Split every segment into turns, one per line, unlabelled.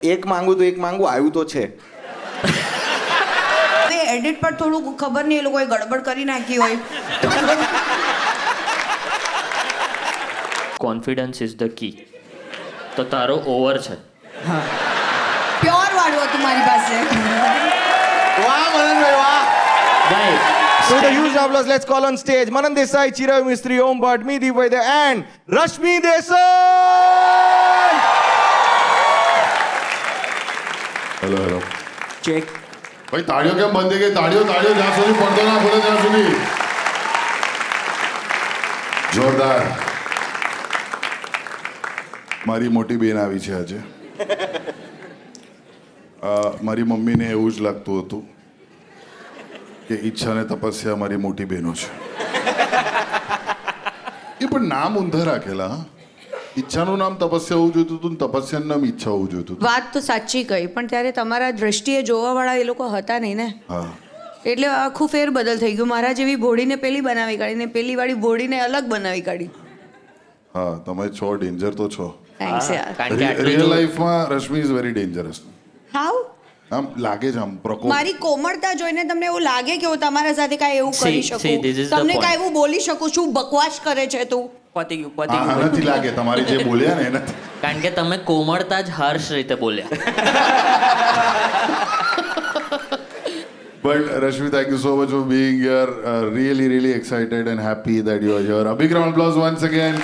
એક માંગુ તો એક માંગુ આવ્યું તો છે.
એડિટ પર થોડું ખબર નહીં એ લોકોએ ગડબડ કરી નાખી હોય.
Confidence is the key. તો તારો ઓવર છે.
પ્યોર વાળું હતું મારી પાસે.
વાહ મનનભાઈ વાહ.
Guys,
So the huge applause. Let's call on stage Manan Desai, Chirayu Mistry, Om Bhatt, Medeep Vaidya and Rashmi Desai.
Hello hello
check.
ભાઈ તાળીઓ કેમ બંધ થઈ ગઈ? તાળીઓ તાળીઓ જ્યાં સુધી પડતો ના ખોલે ત્યાં સુધી જોરદાર. મારી મોટી બેન આવી છે આજે. મારી મમ્મીને એવું જ લાગતું હતું કે ઈચ્છા અને તપસ્યા મારી મોટી બહેનો છે. એ પણ નામ ઊંધા રાખેલા. હા, ઈચ્છાનું નામ તપસ્યા હોવું જોઈતું હતું ને તપસ્યાનું નામ ઈચ્છા હોવું જોઈતું હતું.
વાત તો સાચી કહી પણ ત્યારે તમારા દ્રષ્ટિએ જોવાવાળા એ લોકો હતા નહીં ને.
હા,
એટલે આખું ફેર બદલ થઈ ગયું. મારા જેવી ભોળીને પેલી બનાવી કાઢી ને પેલી વાળી ભોળીને અલગ બનાવી કાઢી.
હા, તમે છો ડેન્જર તો છો.
થેન્ક્સ યાર.
કારણ કે આટલું
રિયલ
તો-
લાઈફમાં Rashmi is very dangerous.
How?
આમ લાગે છે આમ પ્રકોપ.
મારી કોમળતા જોઈને તમને એવું લાગે કે હું તમારા સાથે કાંઈ એવું કરી
See, this is
શકું,
the
તમને
point.
કાંઈ એવું બોલી શકું છું? બકવાસ કરે છે તું.
હા, નથી લાગે તમારી જે બોલ્યા ને એનાથી.
કારણ કે તમે કોમળતા જ હર્ષ રીતે બોલ્યા.
But Rashmi, thank you so much for being here. Really, really excited and happy that you are here. A big round of applause once again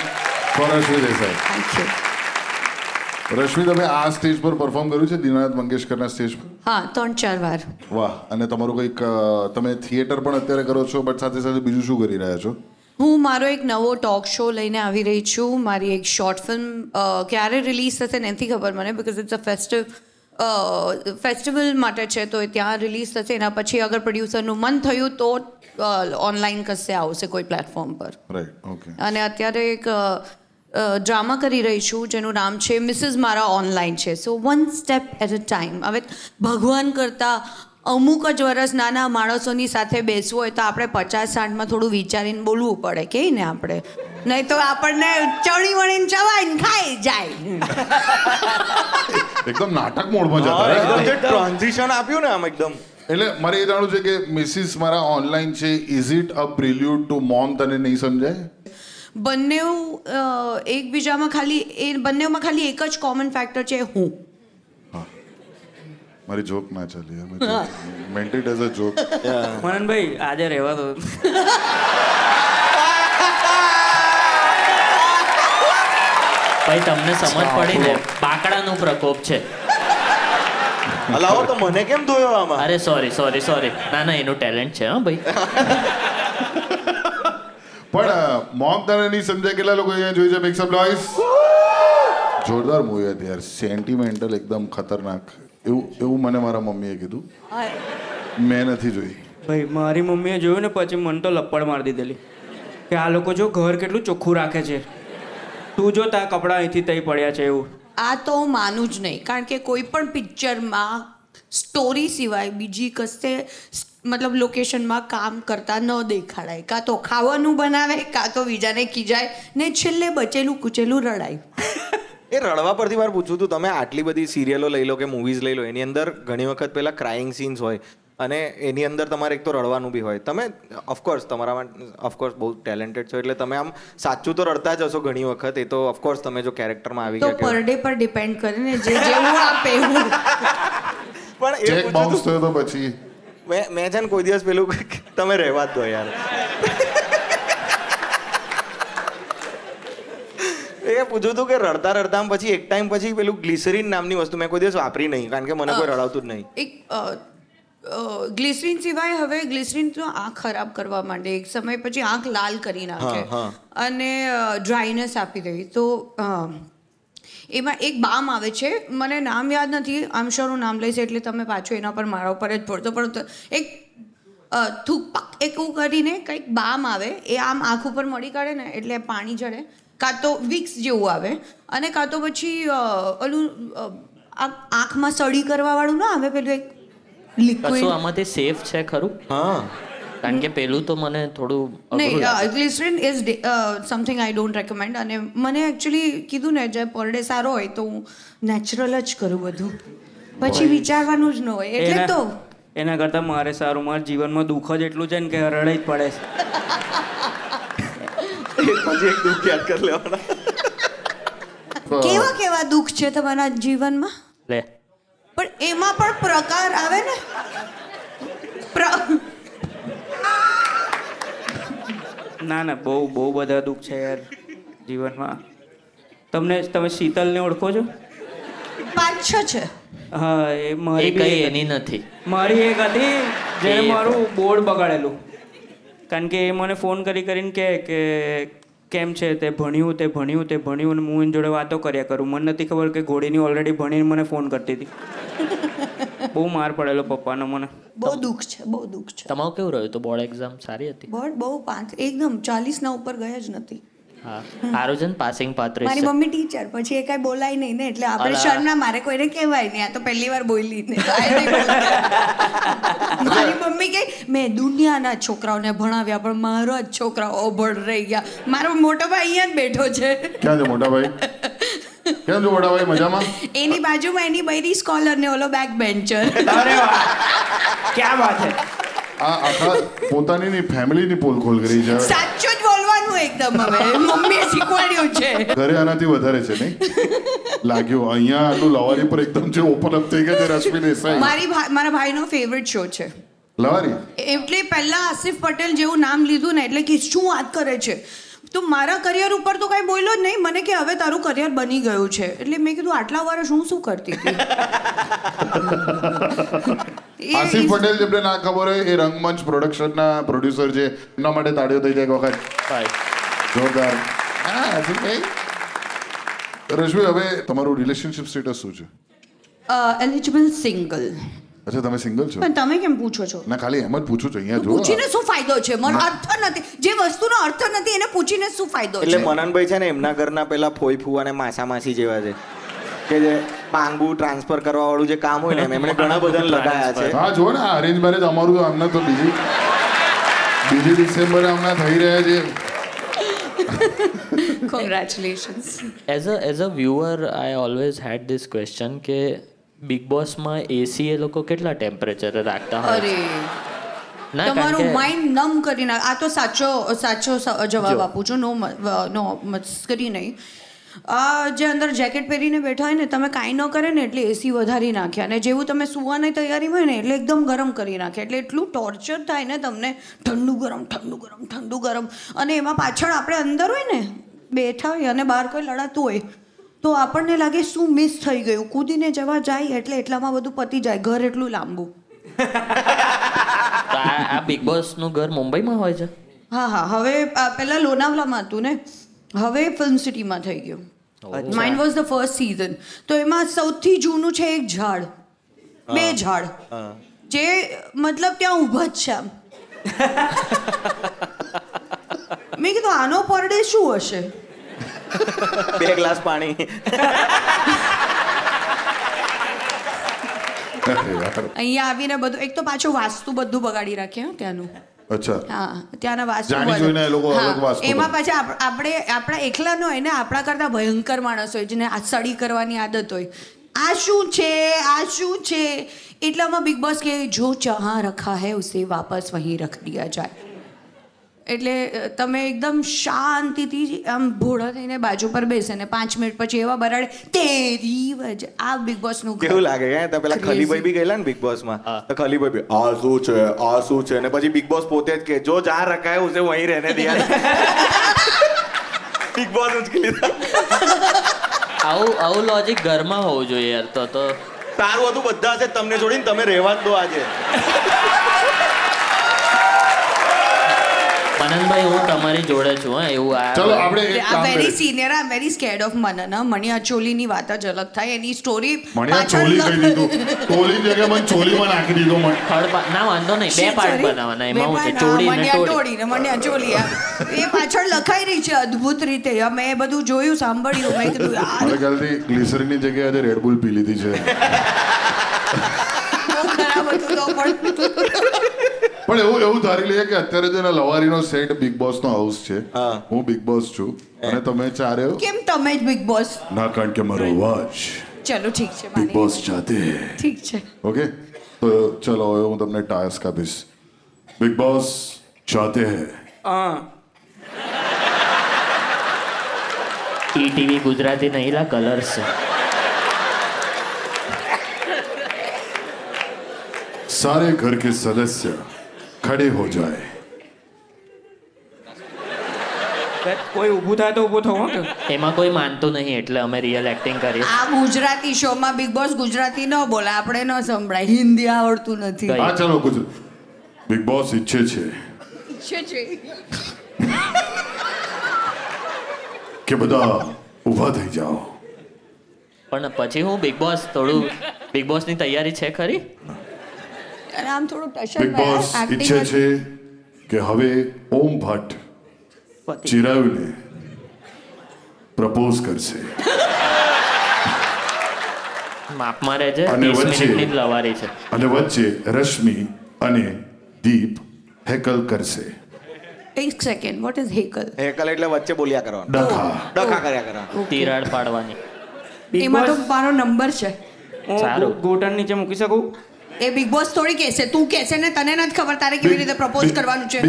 for Rashmi Desai.
Thank you.
Rashmi, તમે આ સ્ટેજ પર perform કર્યું છે Dinanath મંગેશકરના stage પર?
હા, 3-4 વાર.
વાહ. અને તમારું કંઈક તમે થિયેટર પણ અત્યારે કરો છો બટ સાથે સાથે બીજું શું કરી રહ્યા છો?
હું મારો એક નવો ટોક શો લઈને આવી રહી છું. મારી એક શોર્ટ ફિલ્મ ક્યારે રિલીઝ થશે નથી ખબર મને, બિકોઝ ઇટ્સ અ ફેસ્ટિવલ માટે છે તો એ ત્યાં રિલીઝ થશે. એના પછી અગર પ્રોડ્યુસરનું મન થયું તો ઓનલાઈન કશે આવશે કોઈ પ્લેટફોર્મ પર.
Right, okay.
અને અત્યારે એક ડ્રામા કરી રહી છું જેનું નામ છે મિસિસ મારા ઓનલાઈન છે. So one step at a time. હવે ભગવાન કરતાં અમુક જ વર્ષ નાના માણસોની સાથે બેસવું હોય તો આપણે 50-60માં થોડું વિચારીને બોલવું પડે કે ને આપણે, નહીં તો આપણને ચણી વણીને ચવાઈને ખાઈ જાય.
એકદમ નાટક મોડમાં જતા
એકદમ
રહ્યા.
જે ટ્રાન્ઝિશન આપ્યું ને આમ એકદમ.
એટલે મારે એ જાણવું છે કે મિસિસ મારા ઓનલાઈન છે, is it a prelude to mom? તને નહીં સમજાય?
બંને એકબીજામાં બંનેમાં ખાલી એક જ કોમન ફેક્ટર છે, હું.
મારી જોક ના ચાલી. Meant it as a joke.
Mananbhai આજે રહેવા દો.
ભાઈ તમને સમજ પડી ને, બાકડાનો પ્રકોપ છે.
હલાવો તો મને કેમ ધોયો આમાં?
અરે સોરી. ના એનું ટેલેન્ટ છે હા ભાઈ.
પણ મોમ તને નહીં સમજાય. કેટલા લોકો અહીંયા જોઈ છે? મેક સમ નોઇઝ. જોરદાર મૂવી હતી યાર. સેન્ટિમેન્ટલ, એકદમ ખતરનાક. એવું મને મારા મમ્મીએ કીધું. મેં નથી જોઈ.
ભાઈ મારી મમ્મીએ જોયું ને પછી મને તો લપડ મારી દીધેલી કે આ લોકો જો ઘર કેટલું ચોખ્ખું રાખે છે, તું જો તારા કપડાં અહીંથી તઈ પડ્યા છે એવું.
આ તો હું માનું જ નહીં, કારણ કે કોઈ પણ પિક્ચરમાં સ્ટોરી સિવાય બીજી કશે મતલબ લોકેશનમાં કામ કરતા ન દેખાડાય. કાં તો ખાવાનું બનાવે, કાં તો બીજાને ખીજાય ને છેલ્લે બચેલું કૂચેલું રડાય.
એ રડવા પરથી મારે પૂછવું હતું, તમે આટલી બધી સિરિયલો લઈ લો કે મૂવીઝ લઈ લો, એની અંદર ઘણી વખત પેલા ક્રાઇંગ સીન્સ હોય અને એની અંદર તમારે એક તો રડવાનું બી હોય. તમે ઓફકોર્સ તમારામાં ઓફકોર્સ બહુ ટેલેન્ટેડ છો એટલે તમે આમ સાચું તો રડતા જ હશો ઘણી વખત. એ તો ઓફકોર્સ તમે જો કેરેક્ટરમાં આવી
તો
ગયા
પર ડે પર ડિપેન્ડ કરે ને, જેવું આપે એવું.
પણ એ
ચેક
પૂછ્યું
બાઉન્સ
હતું.
થયો તો પછી
મેં છે ને કોઈ દિવસ પેલું તમે રહેવા જ દો યાર. એ પૂછ્યું હતું કે રડતા પછી એક ટાઈમ પછી પેલું ગ્લિસરીન નામની વસ્તુ મેં કોઈ દિવસ વાપરી નહીં, કારણ કે મને કોઈ રડાવતું જ નહીં.
એક ગ્લિસરીન સિવાય હવે ગ્લિસરીન તો આંખ ખરાબ કરવા માંડે, એક સમય પછી આંખ લાલ કરી નાખે અને ડ્રાયનેસ આપી દે. તો એમાં એક બામ આવે છે, મને નામ યાદ નથી, આમ શ્યોર હું નામ લઈશ એટલે તમે પાછું એના પર મારા ઉપર જ પડતો. પણ એક થૂક એવું કરીને કંઈક બામ આવે, એ આમ આંખ ઉપર મળી કાઢે ને એટલે પાણી જડે, કાં તો વિક્સ જેવું આવે અને કાં તો પછી ઓલું આંખમાં સળી કરવા વાળું ના આવે પેલું એક
કશું
લિક્વિડ.
આમાંથી સેફ છે ખરું?
હા
કારણ કે પેલું તો મને થોડું અઘરું
નહીં
લાગે.
Glycerine is something I don't recommend. અને મને એકચ્યુઅલી કીધું ને જે પર ડે સારો હોય તો હું નેચરલ જ કરું બધું, પછી વિચારવાનું જ ન હોય એટલે તો.
એના કરતાં મારે સારું, મારા જીવનમાં દુઃખ જ એટલું છે ને કે રડાઈ જ પડે છે.
પછી એક દુઃખ યાદ કરી લેવાના.
કેવા કેવા દુઃખ છે તમારા જીવનમાં?
લે
પણ એમાં પણ પ્રકાર આવે ને.
ના ના, બહુ બહુ બધા દુઃખ છે યાર જીવનમાં. તમે શીતલને ઓળખો છો?
5-6 છે.
હા, એ
એ
મારી
કઈ
બી
એની નથી.
મારી એક હતી જેને
એ
મારું બોર્ડ બગાડેલું. કારણ કે એ મને ફોન કરીને કહે કે કેમ છે, તે ભણ્યું અને હું એની જોડે વાતો કર્યા કરું. મને નથી ખબર કે ઘોડીની ઓલરેડી ભણીને મને ફોન કરતી હતી. બહુ માર પડેલો પપ્પાનો મને.
બહુ દુઃખ છે, બહુ દુઃખ છે.
તમારું કેવું રહ્યું તો બોર્ડ એક્ઝામ સારી હતી?
બોર્ડ બહુ 5 એકદમ 40 ના ઉપર ગયા જ નથી.
હા, સારું છે ને, પાસિંગ 35
મારી
છે.
મમ્મી ટીચર, પછી એ કાંઈ બોલાય નહીં ને, એટલે આપણે
અલા.
શર્મના મારે કોઈને કહેવાય નહીં. આ તો પહેલી વાર બોલી ને તો આ નહીં બોલતા. મારી મમ્મી કહે મેં દુનિયાના છોકરાઓને ભણાવ્યા પણ મારા જ છોકરાઓ અભણ રહી ગયા. મારો મોટો ભાઈ અહીંયા જ બેઠો છે.
ક્યાં છે મોટા ભાઈ? કેમ છો મોટા ભાઈ? મજામાં?
એની બાજુમાં એની બૈરી સ્કોલર ને ઓલો બેક બેન્ચર.
અરે વાહ, ક્યાં વાત છે.
આ આખા પોતાની ફેમિલીની પોલ ખોલ કરી છે.
સાચું જ બોલવાનું એકદમ. હવે મમ્મીએ શીખવાડ્યું છે.
ઘરે આનાથી વધારે છે નહીં લાગ્યું? અહીંયા આટલું લવારી પર એકદમ જે ઓપન અપ થઈ ગયા છે રશ્મિ દેસાઈ.
મારા ભાઈનો ફેવરેટ શો છે.
લવારી
એટલે પહેલા આસિફ પટેલ જેવું નામ લીધું ને એટલે કે શું વાત કરે છે. તો મારા કરિયર ઉપર તો કાંઈ બોલ્યો જ નહીં. મને કે હવે તારું કરિયર બની ગયું છે. એટલે મેં કીધું આટલા વર્ષ હું શું કરતી હતી.
આસિફ પટેલ જેમને ના ખબર હોય, એ રંગમંચ પ્રોડક્શનના પ્રોડ્યુસર છે. એમના માટે તાળીઓ થઈ જાય એક વખત. જોરદાર. હા આસિફભાઈ. રશ્મિ, હવે તમારું રિલેશનશિપ સ્ટેટસ શું છે?
Eligible single.
અચ્છા, તમે સિંગલ છો?
પણ તમે કેમ પૂછો છો?
ના, ખાલી એમ જ પૂછું છું. અહીંયા જો
પૂછીને શું ફાયદો છે? મને અર્થ નથી. જે વસ્તુનો અર્થ નથી એને પૂછીને શું ફાયદો
એટલે
છે?
મનનભાઈ છે ને એમના ઘરના પેલા ફોઈ ફૂવા અને માસા માસી જેવા છે કે જે પાંગુ ટ્રાન્સફર કરવા વાળું જે કામ હોય ને એમણે ઘણા બધાને લગાયા છે.
હા, જો ને અરેન્જ મેરેજ અમારું તો હમણાં તો બીજી ડિસેમ્બરે હમણાં થઈ રહ્યા છે.
Congratulations.
As a viewer I always had this question કે બિગ બોસમાં એસી એ લોકો કેટલા ટેમ્પરેચરે રાખતા હોય
અરે
છે? ના, કારણ
તમારું
કે
માઇન્ડ નમ કરી નાખ. આ તો સાચો જવાબ આપું છું. નો મસ્કરી નહીં. આ જે અંદર જેકેટ પહેરીને બેઠા હોય ને, તમે કાંઈ ન કરે ને એટલે એસી વધારી નાખ્યા, અને જેવું તમે સુવાની તૈયારી હોય ને એટલે એકદમ ગરમ કરી નાખે. એટલે એટલું ટોર્ચર થાય ને તમને. ઠંડુ ગરમ. અને એમાં પાછળ આપણે અંદર હોય ને બેઠા હોય અને બહાર કોઈ લડાતું હોય તો આપણને લાગે શું મિસ થઈ ગયું. કૂદીને જવા જાય એટલે એટલામાં બધું પતી જાય. ઘર એટલું લાંબુ.
તો આ બિગ બોસનું ઘર મુંબઈમાં હોય છે?
હા, હવે પહેલાં લોનાવલામાં હતું ને, હવે ફિલ્મ સિટીમાં થઈ ગયું. Mine was the first season. તો એમાં સૌથી જૂનું છે એક ઝાડ, 2 ઝાડ જે મતલબ ત્યાં ઊભા જ છે આમ. મેં કીધું આનો પર ડે શું હશે?
2 ગ્લાસ પાણી.
અહીંયા આવીને બધું એક તો પાછું વાસ્તુ બધું બગાડી રાખે ત્યાંનું.
અચ્છા,
હા, ત્યાંના વાસ્તુ
જાણી જોઈને એ લોકો અલગ વાસ્તુ
એમાં
કરે.
પાછા આપણા એકલા ન હોય ને, આપણા કરતા ભયંકર માણસ હોય જેને આ સડી કરવાની આદત હોય. આ શું છે એટલામાં બિગ બોસ કહે જો જहाँ રખા है उसे वापस वहीं रख दिया जाए. એટલે તમે એકદમ શાંતિથી આમ ભોળા થઈને બાજુ પર બેસે ને 5 મિનિટ પછી એવા બરાડે તેરી વજહ. આ બિગ બોસ નું
કેવું લાગે કે તો પેલા ખલીભાઈ બી ગયેલા ને બિગ બોસ માં, તો ખલીભાઈ બી આ શું છે ને પછી બિગ બોસ પોતે જ કે જો જहाँ रखा है उसे वहीं रहने दिया. બિગ બોસ ઉચકી લીધા.
આવું લોજિક ઘરમાં હોવું જોઈએ યાર. તો
તારું હતું બધા છે તમને છોડીને તમે રહેવા જ દો આજે.
મનનભાઈ, હું તમારી જોડે છું. હા, એવું
ચલો આપણે એક કામ
વેરી
કરીએ.
Senior. I am very scared of Manan. મણિયા ચોલીની વાત જ અલગ થાય. એની સ્ટોરી
મણિયા ચોલી કહી દીધું. ચોલી જગ્યાએ મને ચોલીમાં નાખી દીધો મને.
ના, વાંધો નહીં, 2 પાર્ટ બનાવવાના. એમાં હું છે ચોળી ને ટોળી.
મણિયા ચોલી એ પાછળ લખાઈ રહી છે અદ્ભુત રીતે. અમે એ બધું જોયું, સાંભળ્યું. મેં કીધું યાર
મારા ખ્યાલથી ગ્લિસરીનની જગ્યાએ આજે રેડબુલ પી લીધી છે.
બહુ ખરાબ હતું તો પણ.
પણ એવું ધારી લઈએ કે અત્યારે જેના લવારીનો સેટ બિગ બોસ નો હાઉસ છે
હા.
હું બિગ બોસ છું અને તમે ચારે હો?
કેમ તમે જ બિગ બોસ?
ના કારણ કે મારો અવાજ
ચલો ઠીક છે
બિગ
માની
બોસ ચાહતે હૈ.
ઠીક છે.
ओके तो चलो હવે હું તમને ટાસ્ક આપીશ બિગ બોસ ચાહતે હૈ
ટીવી ગુજરાતી નહીં લા કલર્સ છે.
सारे घर के सदस्य खड़े हो जाए
કોઈ ઊભું થાય તો ઊભું થવું કે
એમાં કોઈ માનતું નહીં એટલે અમે રિયલ એક્ટિંગ કરીએ.
આ ગુજરાતી શોમાં બિગ બોસ ગુજરાતી ન બોલે, આપણે ન સંભળાય, હિન્દી આવડતું નથી.
કઈ?
હા ચલો કુછ બિગ બોસ ઈચ્છે છે કે બધા ઊભા થઈ જાઓ
પણ પછી હું બિગ બોસ થોડું બિગ બોસની તૈયારી છે ખરી?
અને આમ થોડું
બિગ બોસ ઈચ્છે છે કે હવે ઓમ ભટ્ટ ચિરાયુને પ્રપોઝ કરશે
માપમાં રહેજે,
અને
30
વચ્ચે-
મિનિટની જ લવારી છે.
અને વચ્ચે રશ્મિ અને દીપ હેકલ કરશે
એક second, what is Haeckel?
Haeckel એટલે વચ્ચે બોલ્યા કરવાનું,
ડખા
ડખા કર્યા કરવાનું.
તિરાડ પાડવાની.
એમાં તો મારો નંબર છે.
સારું.
હું ઘૂંટણ નીચે મૂકી શકું
એ બિગ બોસ થોડી કહેશે, તું કહેશે ને, તને નથી ખબર તારે કેવી રીતે પ્રપોઝ કરવાનું છે.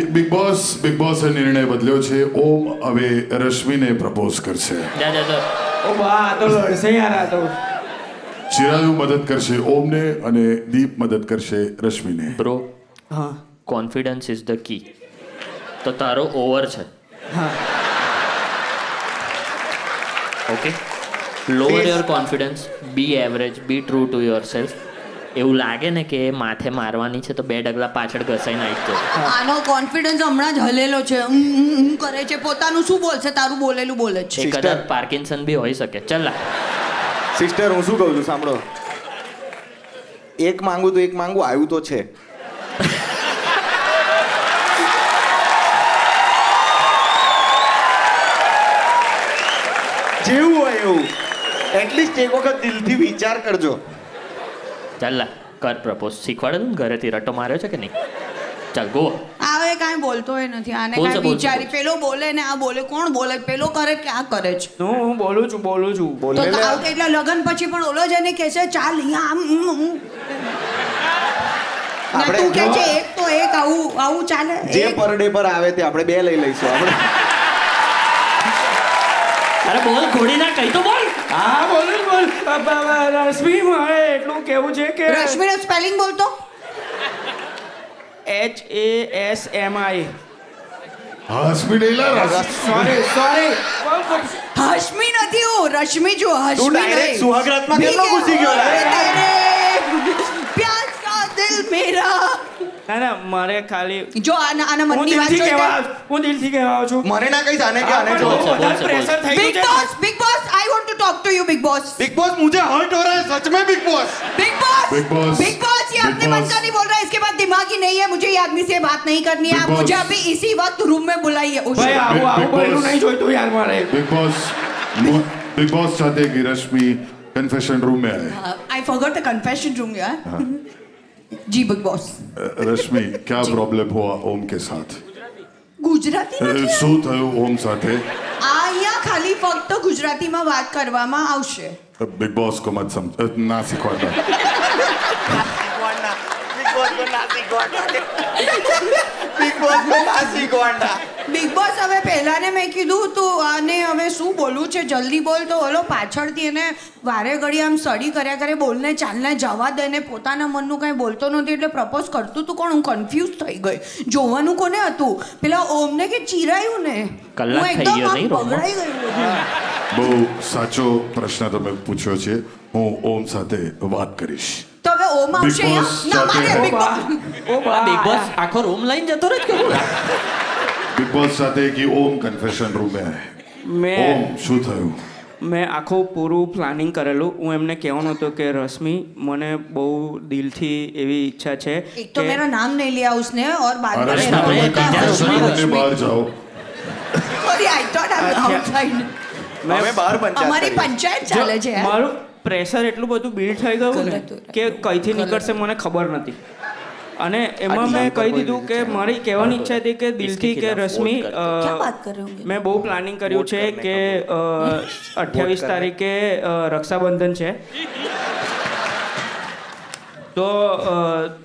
બિગ બોસે નિર્ણય બદલ્યો છે ઓમ હવે રશ્મિને પ્રપોઝ કરશે
જા જા જા.
ઓ બા આ તો લડશે યાર આ તો
ચિરાયુ મદદ કરશે ઓમને અને દીપ મદદ કરશે રશ્મિને
બ્રો,
હા
કોન્ફિડન્સ ઇઝ ધ કી. તો તારો ઓવર છે.
હા
okay, lower your confidence, be average, be true to yourself. એવું લાગે ને કે માથે મારવાની છે તો 2 ડગલા પાછળ ઘસાઈને આવી જ જશે.
આનો કોન્ફિડન્સ હમણાં જ હલેલો છે, કરે છે, પોતાનું શું બોલશે, તારું બોલેલું બોલે છે.
એ કદાચ પાર્કિન્સન બી હોઈ શકે. ચલ લા.
સિસ્ટર હું શું કહું છું સાંભળો, એક માંગુ તો એક માંગુ આવ્યું તો છે. જેવું હોય એવું એટલીસ્ટ એક વખત દિલથી વિચાર કરજો.
ચાલ લા, કર પ્રપોઝ. શીખવાડે ને ઘરેથી રટો માર્યો છે કે નહીં? ચાલ ગો.
આવે કાંઈ બોલતો ય નથી, આને
બોલશે,
કાંઈ
બોલશે,
વિચારી, પેલો બોલે ને આ બોલે, કોણ બોલે, પેલો કરે કે આ કરે છે.
હું બોલું છું
તો
બોલે લે.
એટલે લગન પછી પણ ઓલો જ એને કહેશે ચાલ અહીંયા આમ ના
આપણે
તું કે
જો-
છે એક તો એક આવું ચાલે.
જે
એક-
પર ડે પર આવે તે આપણે 2 લઈ લઈશું આપણે.
અરે બોલ, ઘોડી ના કહી તો બોલ.
હા બોલું બોલ રશ્મિ મારે એટલું કેવું છે કે
રશ્મિનો સ્પેલિંગ બોલતો.
HASMI
હાસ્મી નહીં લા
સોરી
હશ્મી નથી, હું રશ્મિ છું,
તું
હશ્મી
direct
નહીં.
સુહાગરાતમાં કેટલો ઘૂસી ગયો લા?
तेरे प्यार का दिल मेरा.
ના મારે ખાલી
જો આના
હું
મનની વાત
દિલથી
જોઈ
કહેવા હું દિલથી કહેવા છું
મને ના કહીશ આને કે આને જો.
બોલશે, બોલશે,
પ્રેશર થઈ
Big
ગયું
boss, big boss, I want to talk to you, big boss.
Big boss मुझे हर्ट हो रहा है सच में big boss.
Big boss,
Big boss,
big boss, ये
Big
अपने मन
boss.
का नहीं बोल रहा है, इसके बाद दिमाग ही नहीं है, मुझे ये आदमी से बात नहीं करनी है,
Big
आप
boss.
मुझे अभी इसी वक्त रूम में बुलाइए. Oh,
ભાઈ
shit.
આવું
Big
આવું બોલવું
boss.
નહીં જોઈતું યાર મારે
बिग बॉस चाहते हैं कि रश्मि कन्फेशन रूम में आए
I forgot the confession room, यार. जी बिग बॉस.
रश्मि क्या प्रॉब्लम हुआ ओम के साथ
ગુજરાતી નથી.
શું થયું ઓમ સાથે
આ અહીંયા ખાલી ફક્ત ગુજરાતીમાં વાત કરવામાં આવશે.
बिग बॉस को मत समझ ना सिखवाता
बिग बॉस में नासिक वांडा.
બિગ બોસ હવે પહેલાને મેં કીધું તું આને હવે શું બોલવું છે જલ્દી બોલ, તો ઓલો પાછળથી એને વારે ઘડી આમ સડી કર્યા કરે, બોલને ચાલને જવા દે ને પોતાના મનનું કાંઈ બોલતો નહોતી, એટલે પ્રપોઝ કરતું તું કોણ? હું કન્ફ્યુઝ થઈ ગઈ. જોવાનું કોને હતું, પેલા ઓમને કે ચિરાયું ને?
કલાક
હું
થઈ
એકદમ
ગયો
આમ
નહીં રોમાં?
બગડાઈ ગઈ બધું.
બહુ સાચો પ્રશ્ન તમે પૂછ્યો છે હું ઓમ સાથે વાત કરીશ
તો હવે ઓમ આવશે
Big
અહીંયા?
Boss
ના
સાથે
મારે
ઓ
બિગ
બા
બોસ.
ઓ બા
બિગ બોસ આખો રૂમ લઈને જતો રહે કે હું?
बिग बॉस चाहते हैं कि ओम कन्फेशन रूम में आए
મેં
ઓમ શું થયું
મેં આખું પૂરું પ્લાનિંગ કરેલું. હું એમને કહેવાનું હતું કે રશ્મિ મને બહુ દિલથી એવી ઈચ્છા છે
एक तो मेरा नाम नहीं लिया उसने और बाद में
रश्मि
मेरा
તમે
તમે
ત્યાં
कन्फेशन
रश्मि
रूम में बहार जाओ
Sorry, I thought I'm
अच्छा.
outside.
અમે બહાર પંચાયત
અમારી
કરી.
પંચાયત ચાલે છે યાર.
મારું પ્રેશર એટલું બધું બિલ્ડ થઈ ગયું ને
ગલત હો રહા.
કે કઈથી
ગલત.
નીકળશે મને ખબર નથી. અને એમાં મેં કહી દીધું કે મારી કહેવાની ઈચ્છા હતી કે દિલથી કે રશ્મિ
ક્યાં વાત कर रहे होंगे?
મેં બહુ પ્લાનિંગ કર્યું છે કે 28 તારીખે રક્ષાબંધન છે તો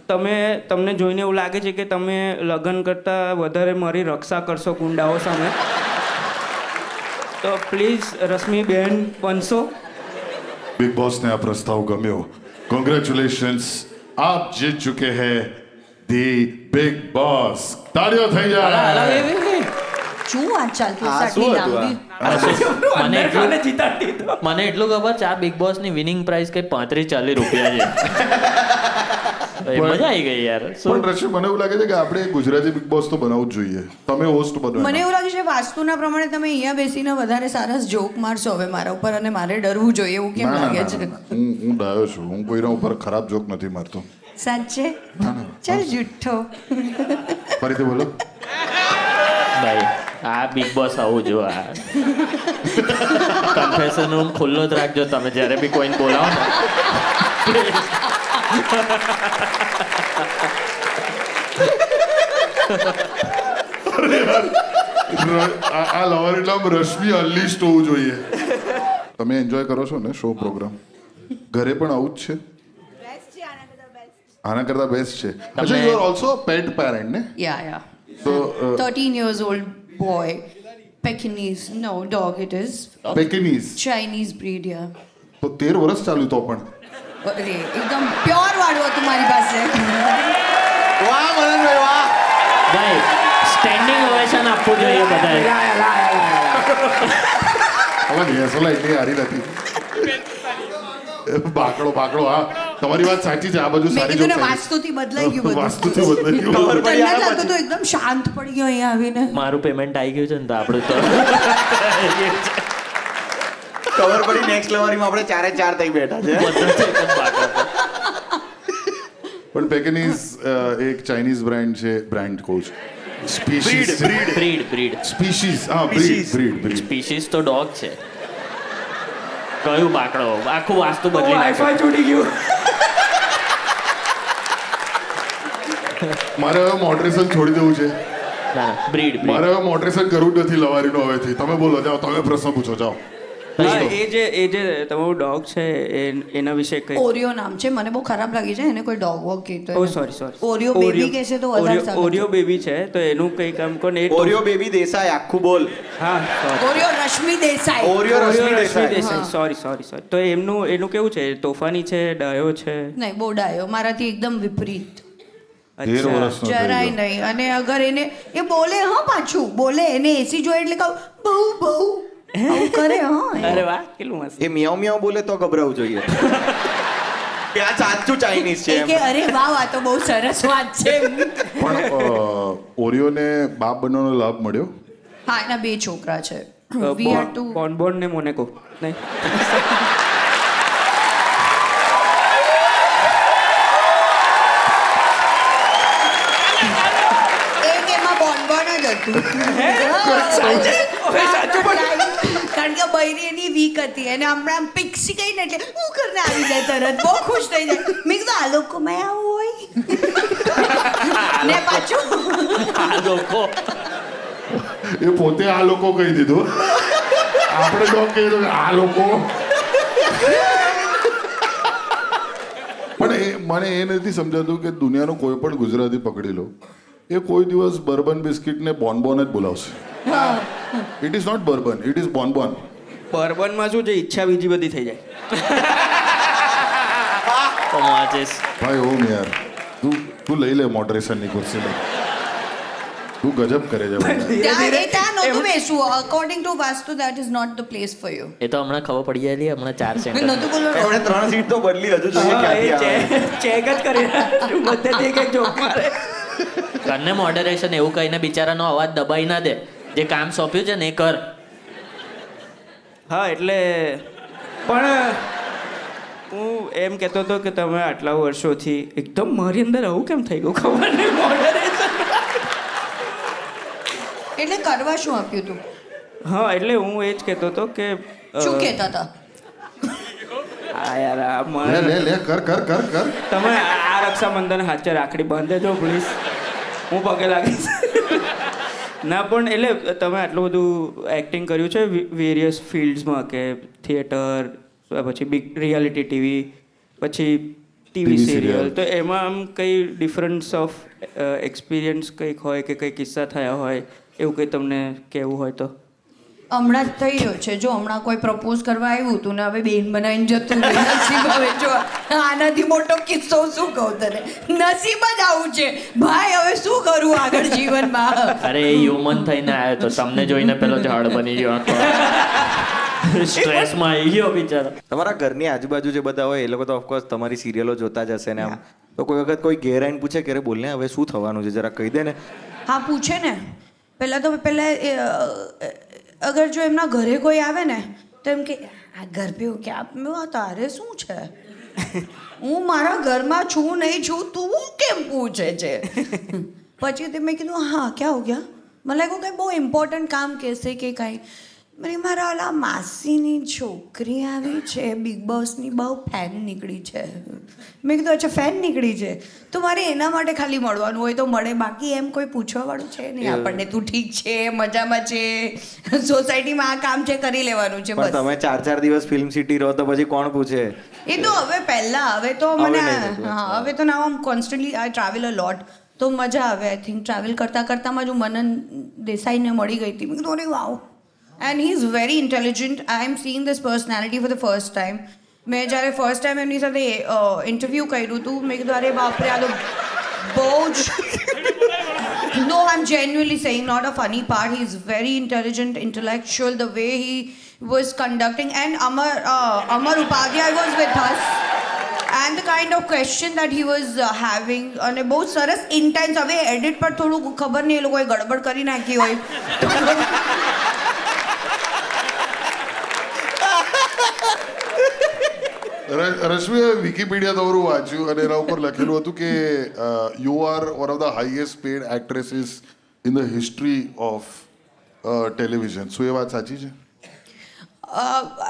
તમને જોઈને એવું લાગે છે કે તમે લગ્ન કરતાં વધારે મારી રક્ષા કરશો ગુંડાઓ સામે તો પ્લીઝ રશ્મિ બહેન બનશો.
બિગ બોસને આ પ્રસ્તાવ ગમ્યો. કોંગ્રેચ્યુલેશન્સ, આપ જીત ચુકે हैं ધી બિગ બોસ. તાળીઓ થઈ જાય.
શું વાત ચાલતી
આ
આટલી
શું હતું આ?
લાંબી?
મને એટલું ખબર છે આ બિગ બોસ ની વિનિંગ પ્રાઇસ કઈ 35-40 રૂપિયા છે. એ મજા આવી ગઈ યાર.
પણ રશ્મિ, મને એવું લાગે છે કે આપણે ગુજરાતી બિગ બોસ તો બનાવવું જ જોઈએ. તમે હોસ્ટ બનો.
મને એવું લાગે છે વાસ્તુના પ્રમાણે તમે અહીંયા બેસીને વધારે સારા જોક મારશો હવે મારા ઉપર અને મારે ડરવું જોઈએ એવું કેમ લાગે છે?
હું ડાયો છું. હું કોઈના ઉપર ખરાબ જોક નથી મારતો.
સાચે? ચાલ જુઠ્ઠો.
ફરીથી બોલો.
ભાઈ આ બિગ બોસ આવું જો આ કન્ફેશન રૂમ ખુલ્લો જ રાખજો તમે જ્યારે બી કોઈને બોલાવો ને.
આ લવર એટલે આમ રશ્મિ અનલિસ્ટ હોવું જોઈએ. તમે એન્જોય કરો છો ને શો પ્રોગ્રામ? ઘરે પણ આવું જ છે? આના કરતા બેસ્ટ છે. અચ્છા, you are also pet parent ને?
Yeah.
તો
13 years old boy. Pekingese. No, dog it is.
પેકિનીઝ.
Chinese breed, yeah.
તો 13 વર્ષ ચાલ્યું તો પણ.
અરે એકદમ પ્યોર વાળું હતું મારી પાસે.
વાહ મનનભાઈ વાહ.
ભાઈ સ્ટેન્ડિંગ ઓવેશન આપવું જોઈએ બધાએ.
હવે નેસોલા એટલી હારી નથી. બાકડો હા, તમારી વાત સાચી છે. આ બધું
મેં
સારી
કીધું ને
જોક
વાસ્તુથી બદલાઈ ગયું બધું.
વાસ્તુથી બદલાઈ ગયું.
ખબર પડી
તમને
આના
લાગતું તો એકદમ શાંત પડી ગયો અહીંયા આવીને.
મારું પેમેન્ટ આવી ગયું છે ને તો આપણું તો
ખબર પડી નેક્સ્ટ લેવલમાં આપણે 4 થઈ બેઠા છે.
બધા છે એકદમ બાકા.
પણ પેકેનીઝ એક ચાઇનીઝ બ્રાન્ડ છે. બ્રાન્ડ કહું છું. સ્પીશીઝ.
Breed
species. હા, બ્રીડ.
સ્પીસીસ તો ડોગ છે. કયું બાકડો આખું વાસ્તુ બદલી નાખ્યું.
વાઈફાઈ તૂટી ગયું.
મારે હવે મોડરેશન છોડી દેવું છે.
બ્રીડ
મારે હવે મોડરેશન કરવું જ નથી લવારીનો હવેથી. તમે બોલો, જાઓ, તમે પ્રશ્ન પૂછો, જાઓ.
હા, એ જે તમારું ડોગ છે એના વિશે કઈ.
ઓરિયો નામ છે. મને બહુ ખરાબ લાગી છે એને કોઈ ડોગ વોગ કીધું.
ઓ સોરી.
ઓરિયો બેબી કહેશે તો વધારે સારું.
ઓરિયો બેબી છે તો એનું કઈ કામ કોને
ઓરિયો બેબી દેસાઈ આખું બોલ.
હા sorry.
Oreo Rashmi Desai.
Oreo Rashmi
Rashmi
Desai.
Desai. Sorry. તો એનું કેવું છે? તોફાની છે, ડાયો છે?
નહીં બહુ ડાયો, મારાથી એકદમ વિપરીત.
13 વર્ષનો થઈ
જરાય
ગયો.
નહીં. અને અગર એને એ બોલે પાછું બોલે એને એસી જોઈએ એટલે કહું બહુ આવું કરે
અરે વાહ, કેટલું મસ્ત.
એ મિયાઉ મિયાઉ બોલે તો ગભરાવું જોઈએ કે આ સાચું ચાઇનીઝ છે
એ
એમ.
કે અરે વાહ આ તો બહુ સરસ વાત છે.
પણ ઓરિયોને બાપ બનવાનો લાભ મળ્યો?
હા, એના 2 છોકરા છે. We had to
બોન ને મોનેકો નહીં.
એક એમાં બોનબોન જ હતું. કારણ કે બૈરી એની વીક હતી અને હમણાં પિક્સી કઈ ને એટલે હું કરીને આવી જાય તરત બહુ ખુશ થઈ જાય. મેં કીધું આ લોકોમાં આવું હોય ને પાછું
આ લોકો
એ પોતે આ લોકો કહી દીધું. આપણે ડોગ કહી દીધું આ લોકો. પણ મને એ નથી સમજાતું કે દુનિયાનો કોઈ પણ ગુજરાતી પકડી લો, એ કોઈ દિવસ બર્બન બિસ્કિટને બોનબોન જ બોલાવશે. It is not bourbon, it is bonbon.
બર્બનમાં શું છે? ઈચ્છા બીજી બધી થઈ જાય.
તો વાંચીશ.
ભાઈ ઓમ યાર, તું લઈ લે મોડરેશનની ખુરશી લઈ. તું ગજબ કરે છે ભાઈ.
ત્યાં નહોતું બેસવું. According to vastu that is not the place for you.
એ તો હમણાં ખબર પડી ગયેલી હમણાં 4 સેન્ટર
નહોતું બોલવાનું.
એમણે 3 સીટ તો બદલી હજુ જોઈએ ક્યાંથી આવે.
ચેક જ કરી બધેથી એક જોક મારે.
કરને મોડરેશન એવું કહીને બિચારાનો અવાજ દબાઈ ના દે. જે કામ સોંપ્યું છે ને એ કર.
હા એટલે પણ હું એમ કહેતો હતો કે તમે આટલા વર્ષોથી એકદમ મારી અંદર આવું કેમ થઈ ગયું ખબર નહીં. મોડરેશન.
એટલે કરવા શું આપ્યું તું?
હા એટલે હું એ જ કહેતો હતો કે
શું કહેતા હતા?
આ યાર આ
લે
મને
લે લે કર કર કર કર
તમે આ રક્ષાબંધન હાચે રાખડી બાંધેજો પ્લીઝ, હું પગે લાગીશ. ના પણ એટલે તમે આટલું બધું એક્ટિંગ કર્યું છે વેરિયસ ફિલ્ડ્સમાં, કે થિયેટર, પછી બિગ રિયાલિટી ટીવી, પછી ટીવી
TV
સિરિયલ,
serial.
તો એમાં આમ કઈ ડિફરન્સ ઓફ એક્સપિરિયન્સ કંઈક હોય કે કંઈ કિસ્સા થયા હોય એવું કંઈ તમને કહેવું હોય તો?
હમણાં જ થઈ રહ્યો છે. જો હમણાં કોઈ પ્રપોઝ કરવા આવ્યું હતું ને હવે બેન બનાવીને જતું રહ્યું. નસીબ હવે જો આનાથી મોટો કિસ્સો શું કહું તને, નસીબ જ આવું છે ભાઈ. હવે શું કરું આગળ જીવનમાં?
અરે એ હ્યુમન થઈને આવ્યો તો તમને જોઈને પેલો ઝાડ બની ગયો હતો. સ્ટ્રેસમાં આવી ગયો બિચારો.
તમારા ઘરની આજુબાજુ જે બધા હોય એ લોકો તો ઓફકોર્સ તમારી સિરિયલો જોતા જ હશે ને આમ. તો કોઈ વખત કોઈ ઘેર આવીને પૂછે કે બોલને હવે શું થવાનું છે જરા કહી દે ને.
હા પૂછે ને. પહેલાં અગર જો એમના ઘરે કોઈ આવે ને તો એમ કે આ ઘર પે કે આપ તારે શું છે? હું મારા ઘરમાં છું નહીં છું, તું કેમ પૂછે છે? પછી તે મેં કીધું હા ક્યાં હો ગયા? મને લાગ્યું કંઈ બહુ ઇમ્પોર્ટન્ટ કામ કહેશે કે કાંઈ. મને મારા ઓલા માસીની છોકરી આવી છે, બિગ બોસની બહુ ફેન નીકળી છે. મેં કીધું અચ્છા ફેન નીકળી છે, તો મારે એના માટે ખાલી મળવાનું હોય તો મળે, બાકી એમ કોઈ પૂછવાવાળું છે નહીં આપણને. તું ઠીક છે, મજામાં છે, સોસાયટીમાં આ કામ છે, કરી લેવાનું છે
પણ
બસ.
તમે 4-4 દિવસ ફિલ્મ સિટી રહો તો પછી કોણ પૂછે?
એ તો હવે પહેલા, હવે તો
હવે
મને
નહીં થતું.
હા હવે તો નાવ આમ કોન્સ્ટન્ટલી આઈ ટ્રાવેલ અ લોટ, તો મજા આવે. આઈ થિંક ટ્રાવેલ કરતાં કરતાંમાં જો મનન દેસાઈને મળી ગઈ હતી. મેં કીધું અરે wow, and he is very intelligent. I am seeing this personality for the first time. મેં જ્યારે ફર્સ્ટ ટાઈમ એમની સાથે ઇન્ટરવ્યૂ કર્યું હતું, મેં કીધું અરે બાપરે આ તો બહુ જ નો આઈ એમ genuinely saying, not a funny part. He is very intelligent, intellectual, the way he was conducting. And Amar Upadhyay was with us. And the kind of question that he was having, અને બહુ સરસ intense. હવે edit પર થોડું ખબર નહીં એ લોકોએ ગડબડ કરી નાખી હોય.
રશ્મિએ વિકીપીડિયા તમારું વાંચ્યું અને એના ઉપર લખેલું હતું કે you are one of the highest paid actresses in the history of television. શું એ વાત સાચી છે?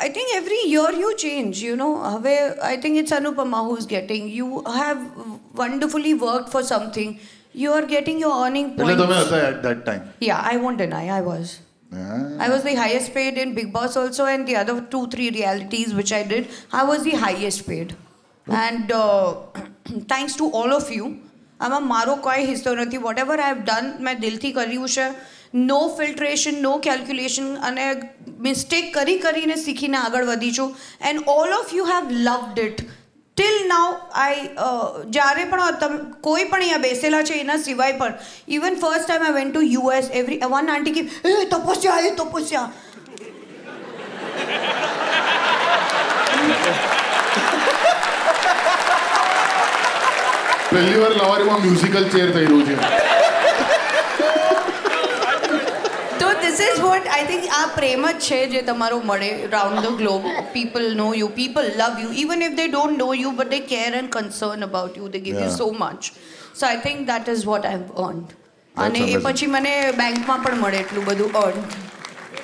I think every year you change, you know. હવે I think it's Anupama who's getting. You have wonderfully worked for something. You are getting your earning
એટલે તમે
points.
હતા at that time?
Yeah, I won't deny, I was. I was the highest paid in Big Boss also, and the other 2-3 realities which I did, I was the highest paid. And thanks to all of you, આમાં મારો કોઈ હિસ્સો નથી. Whatever I have done મેં દિલથી કર્યું છે. No filtration, no calculation, અને મિસ્ટેક કરીને શીખીને આગળ વધી છું. And all of you have loved it till now. જ્યારે પણ તમે કોઈ પણ અહીંયા બેસેલા છે એના સિવાય પણ, even first time I went to US, everyone aunty કી એ તપસ્યા, એ તપસ્યા.
પહેલી વાર લવારીમાં મ્યુઝિકલ ચેર થઈ રહ્યું છે.
તો this is what I think. આ પ્રેમ જ છે જે તમારો મળે round the globe. People know you, people love you, even if they don't know you, but they care and concern about you. They give you
Yeah.
So much. So I think that is what I have earned.
That's
અને એ
amazing.
પછી મને બેંકમાં પણ મળે એટલું બધું earn.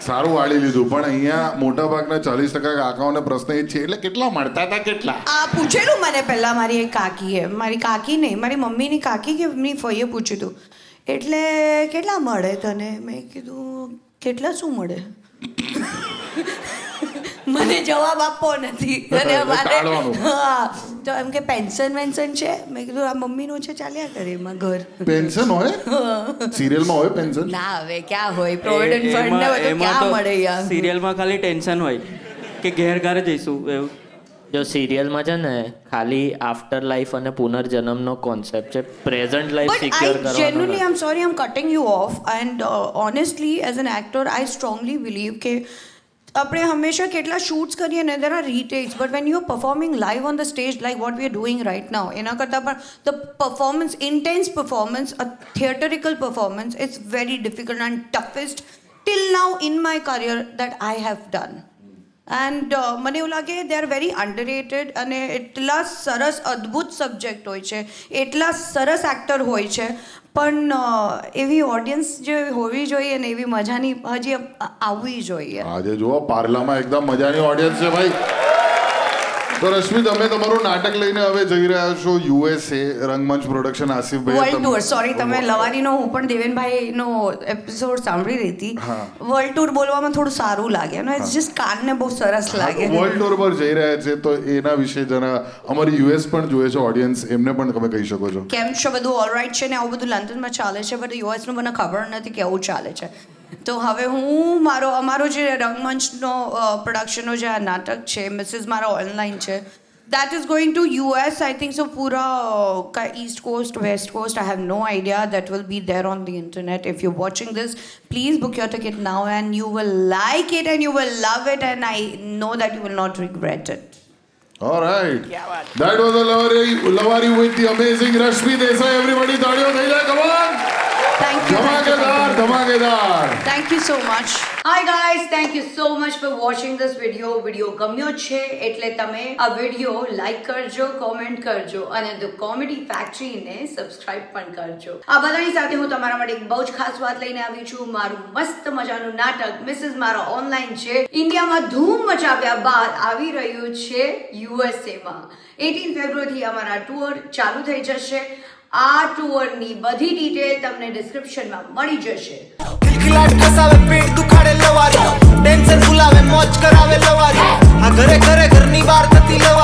સારું વાળી લીધું, પણ અહીંયા મોટા ભાગના 40% કાકાઓને પ્રશ્ન એ જ છે, એટલે કેટલા મળતા હતા કેટલા?
આ પૂછેલું મને પહેલાં મારી એક કાકીએ, મારી કાકી નહીં, મારી મમ્મીની કાકી કે એમની ફઈએ પૂછ્યું હતું, એટલે કેટલા મળે તને? મેં કીધું કેટલા શું મળે? મને જવાબ આપવો નથી. અને
ટાળવાનું.
હા, તો એમ કે પેન્શન વેન્શન છે? મેં કીધું આ મમ્મીનું છે, ચાલ્યા કરે એમાં ઘર.
પેન્શન હોય સિરિયલમાં? હોય પેન્શન?
ના હવે ક્યાં હોય, પ્રોવિડન્ટ ફંડ ને બધું ક્યાં મળે યાર.
સિરિયલમાં ખાલી ટેન્શન હોય કે ઘેર ઘરે જઈશું એવું.
જો સિરિયલમાં છે ને ખાલી આફ્ટર લાઈફ અને પુનર્જન્મનો કોન્સેપ્ટ છે. Present life
But
secure
I
કરવાનો
genuinely,
નથી.
I'm sorry, I'm cutting you off. And honestly, as an actor, I strongly believe કે આપણે હંમેશા કેટલા શૂટ્સ કરીએ ને, there are retakes, but when you're performing live on the stage like what we are doing right now, એના કરતાં પણ the performance, intense performance, a theatrical performance, it's very difficult and toughest till now in my career that I have done. And મને એવું લાગે they are very underrated. અને એટલા સરસ અદ્ભુત સબ્જેક્ટ હોય છે, એટલા સરસ એક્ટર હોય છે, પણ એવી ઓડિયન્સ જે હોવી જોઈએ ને એવી મજાની હજી આવવી જોઈએ.
આજે જુઓ પાર્લામાં એકદમ મજાની ઓડિયન્સ છે ભાઈ. તો રશ્મિ તમે તમારું નાટક લઈને હવે જઈ રહ્યા છો USA રંગમંચ પ્રોડક્શન આસિફભાઈ
વર્લ્ડ ટૂર સોરી તમે લવારીનો હું પણ દેવેનભાઈનો એપિસોડ સાંભળી રહી હતી
હા.
વર્લ્ડ ટૂર બોલવામાં થોડું સારું લાગે અને ઇટ્સ જસ્ટ કાનને બહુ સરસ લાગે
વર્લ્ડ ટૂર પર જઈ રહ્યા છે તો એના વિશે જરા અમારી US પણ જોઈએ છે ઓડિયન્સ એમને પણ તમે કહી શકો છો
કેમ છે બધું ઓલરાઇટ છે ને આવું બધું લંડનમાં ચાલે છે બટ યુએસનું મને ખબર નથી કેવું ચાલે છે તો હવે હું અમારો જે રંગમંચનો પ્રોડક્શનનો જે આ નાટક છે મિસિસ મારા ઓનલાઈન છે that is going to US I think so pura east coast west coast I have no idea that will be there on the internet if you're watching this please book your ticket now and you will like it and you will love it and I know that you will not regret it.
All right. That was a Lavari with the amazing Rashmi Desai. Everybody, તાળીઓ થઈ જાય. Come on.
Thank you.
ધમાકેદાર.
Thank you so much. Hi guys, thank you so much for watching this video. Video ગમ્યો છે એટલે તમે આ video like કરજો, comment કરજો અને ધ કોમેડી ફેક્ટરીને સબસ્ક્રાઇબ પણ કરજો. આ બધાની સાથે હું તમારા માટે એક બહુ જ ખાસ વાત લઈને આવી છું. મારું મસ્ત મજાનું નાટક મિસિસ મારા ઓનલાઈન છે. ઇન્ડિયામાં ધૂમ મચાવ્યા બાદ આવી રહ્યું છે USA માં. 18 ફેબ્રુઆરીથી અમારા ટૂર ચાલુ થઈ જશે. આ ટૂરની બધી ડિટેલ તમને ડિસ્ક્રિપ્શનમાં મળી જશે.
ખિલખિલાટ ખસાવે પેટ દુખાડે લવારી ટેન્શન ભૂલાવે મોજ કરાવે લવારી આ ઘરે ઘરે ઘરની બહાર થતી લવારી